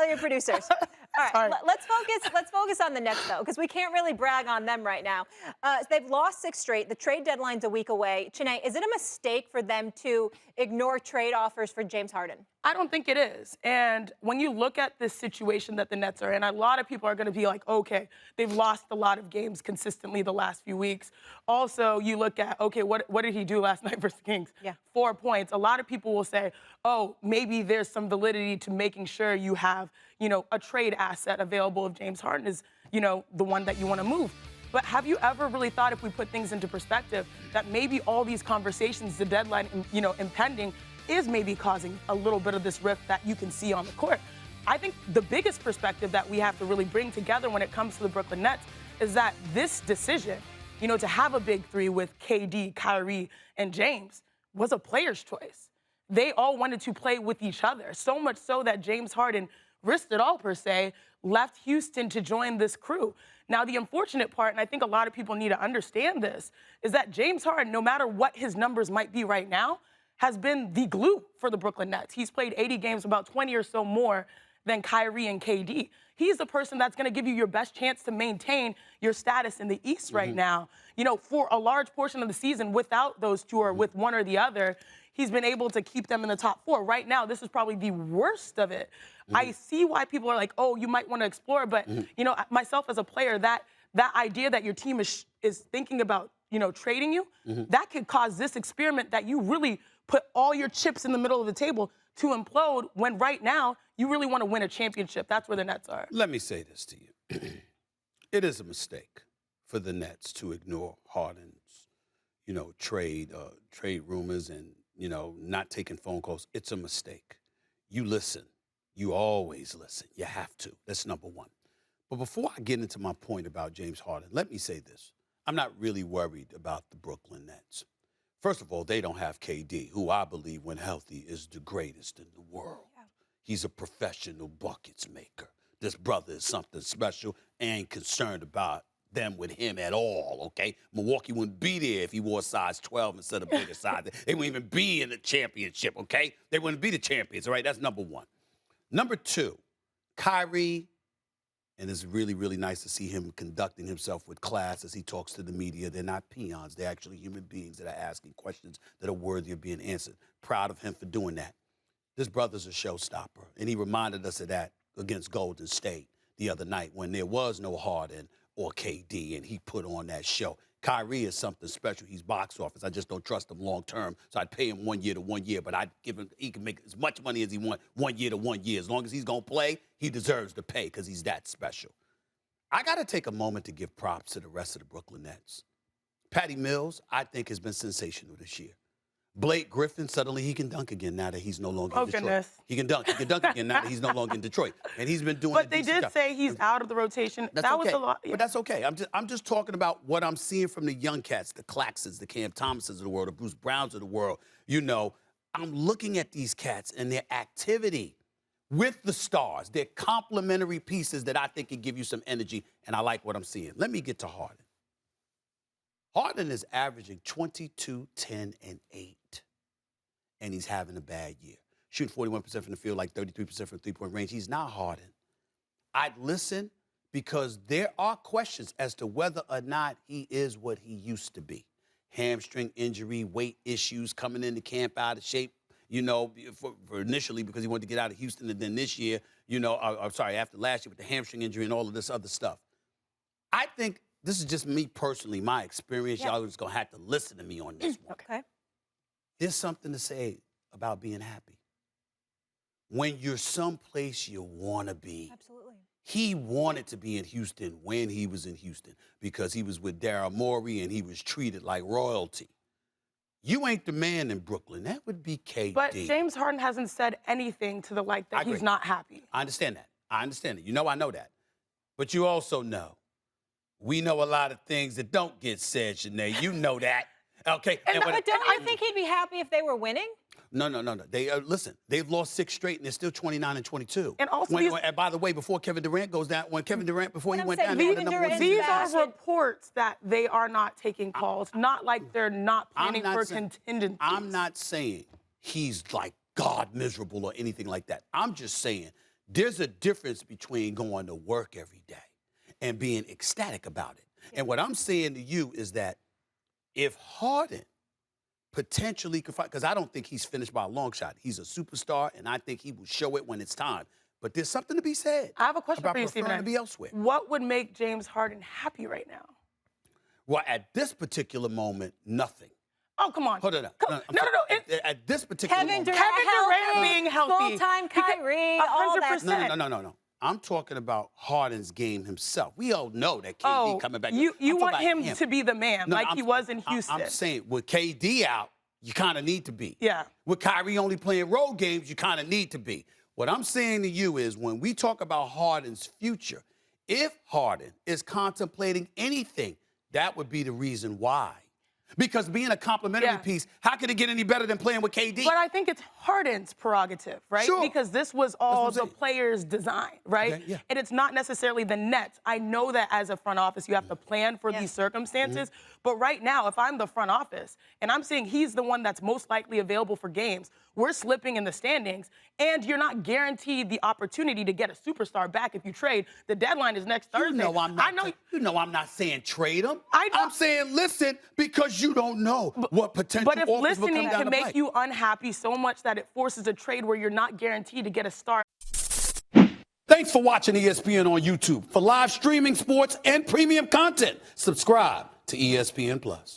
your producers. All right, let's focus on the Nets, though, because we can't really brag on them right now. They've lost 6 straight. The trade deadline's a week away. Chiney, is it a mistake for them to ignore trade offers for James Harden? I don't think it is. And when you look at this situation that the Nets are in, a lot of people are going to be like, okay, they've lost a lot of games consistently the last few weeks. Also, you look at, okay, what did he do last night versus the Kings? Yeah. 4 points. A lot of people will say, oh, maybe there's some validity to making sure you have, a trade asset available if James Harden is, the one that you want to move. But have you ever really thought, if we put things into perspective, that maybe all these conversations, the deadline, impending, is maybe causing a little bit of this rift that you can see on the court? I think the biggest perspective that we have to really bring together when it comes to the Brooklyn Nets is that this decision, to have a big three with KD, Kyrie, and James was a player's choice. They all wanted to play with each other, so much so that James Harden risked it all, per se, left Houston to join this crew. Now, the unfortunate part, and I think a lot of people need to understand this, is that James Harden, no matter what his numbers might be right now, has been the glue for the Brooklyn Nets. He's played 80 games, about 20 or so more than Kyrie and KD. He's the person that's going to give you your best chance to maintain your status in the East right now. For a large portion of the season, without those two or with one or the other, he's been able to keep them in the top 4. Right now, this is probably the worst of it. I see why people are like, oh, you might want to explore, but, myself as a player, that idea that your team is thinking about, trading you, that could cause this experiment that you really put all your chips in the middle of the table to implode, when right now you really want to win a championship. That's where the Nets are. Let me say this to you. It is a mistake for the Nets to ignore Harden's, trade rumors and, not taking phone calls. It's a mistake. You listen. You always listen. You have to. That's number one. But before I get into my point about James Harden, let me say this. I'm not really worried about the Brooklyn Nets. First of all, they don't have KD, who I believe, when healthy, is the greatest in the world. Yeah. He's a professional buckets maker. This brother is something special. Ain't concerned about them with him at all, okay? Milwaukee wouldn't be there if he wore size 12 instead of bigger size. They wouldn't even be in the championship, okay? They wouldn't be the champions, all right? That's number one. Number two, Kyrie, and it's really, really nice to see him conducting himself with class as he talks to the media. They're not peons. They're actually human beings that are asking questions that are worthy of being answered. Proud of him for doing that. This brother's a showstopper, and he reminded us of that against Golden State the other night when there was no Harden or KD, and he put on that show. Kyrie is something special. He's box office. I just don't trust him long term, so I'd pay him 1 year to 1 year, but I'd give him, he can make as much money as he wants 1 year to 1 year. As long as he's going to play, he deserves to pay because he's that special. I got to take a moment to give props to the rest of the Brooklyn Nets. Patty Mills, I think, has been sensational this year. Blake Griffin, suddenly he can dunk again now that he's no longer in Detroit. Goodness. He can dunk again now that he's no longer in Detroit. And he's been doing But they did say he's out of the rotation. That's that okay. was a lot. Yeah. But that's okay. I'm just talking about what I'm seeing from the young cats, the Claxons, the Cam Thomases of the world, the Bruce Browns of the world. I'm looking at these cats and their activity with the stars. They're complementary pieces that I think can give you some energy, and I like what I'm seeing. Let me get to Harden. Harden is averaging 22, 10, and 8. And he's having a bad year. Shooting 41% from the field, like 33% from three-point range. He's not Harden. I'd listen because there are questions as to whether or not he is what he used to be. Hamstring injury, weight issues, coming into camp out of shape, for initially because he wanted to get out of Houston. And then this year, after last year with the hamstring injury and all of this other stuff. I think this is just me personally, my experience. Yeah. Y'all are just going to have to listen to me on this one. Okay. There's something to say about being happy. When you're someplace you want to be. Absolutely. He wanted to be in Houston when he was in Houston because he was with Daryl Morey and he was treated like royalty. You ain't the man in Brooklyn. That would be KD. But James Harden hasn't said anything to the like that he's not happy. I understand that. I know that. But you also know, we know a lot of things that don't get said, Sinead. You know that. Okay. But don't you think he'd be happy if they were winning? No. They listen. They've lost 6 straight, and they're still 29 and 22. And also, and by the way, before Kevin Durant goes down, before he went down, these are reports that they are not taking calls. Not like they're not planning for contingencies. I'm not saying he's like God miserable or anything like that. I'm just saying there's a difference between going to work every day and being ecstatic about it. And what I'm saying to you is that if Harden potentially could find, because I don't think he's finished by a long shot. He's a superstar, and I think he will show it when it's time. But there's something to be said. I have a question about for you, preferring Stephen. to be elsewhere. What would make James Harden happy right now? Well, at this particular moment, nothing. Oh, come on. Hold on. No. At this particular Kevin moment. Durant being healthy. Full-time Kyrie, all that 100%. stuff. No. I'm talking about Harden's game himself. We all know that KD coming back. You I'm want talking about him to be the man, like he was in Houston. I'm saying with KD out, you kind of need to be. Yeah. With Kyrie only playing road games, you kind of need to be. What I'm saying to you is when we talk about Harden's future, if Harden is contemplating anything, that would be the reason why. Because being a complimentary piece, how could it get any better than playing with KD? But I think it's Harden's prerogative, right? Sure. Because this was all the players' design, right? Okay, yeah. And it's not necessarily the Nets. I know that as a front office, you have to plan for these circumstances. But right now, if I'm the front office and I'm saying he's the one that's most likely available for games, we're slipping in the standings, and you're not guaranteed the opportunity to get a superstar back if you trade. The deadline is next Thursday. You know I'm not saying trade him. I'm saying listen because you don't know what potential But if offers will come listening down can the make pipe. you unhappy so much that it forces a trade where you're not guaranteed to get a start. Thanks for watching ESPN on YouTube. For live streaming sports and premium content, subscribe to ESPN Plus.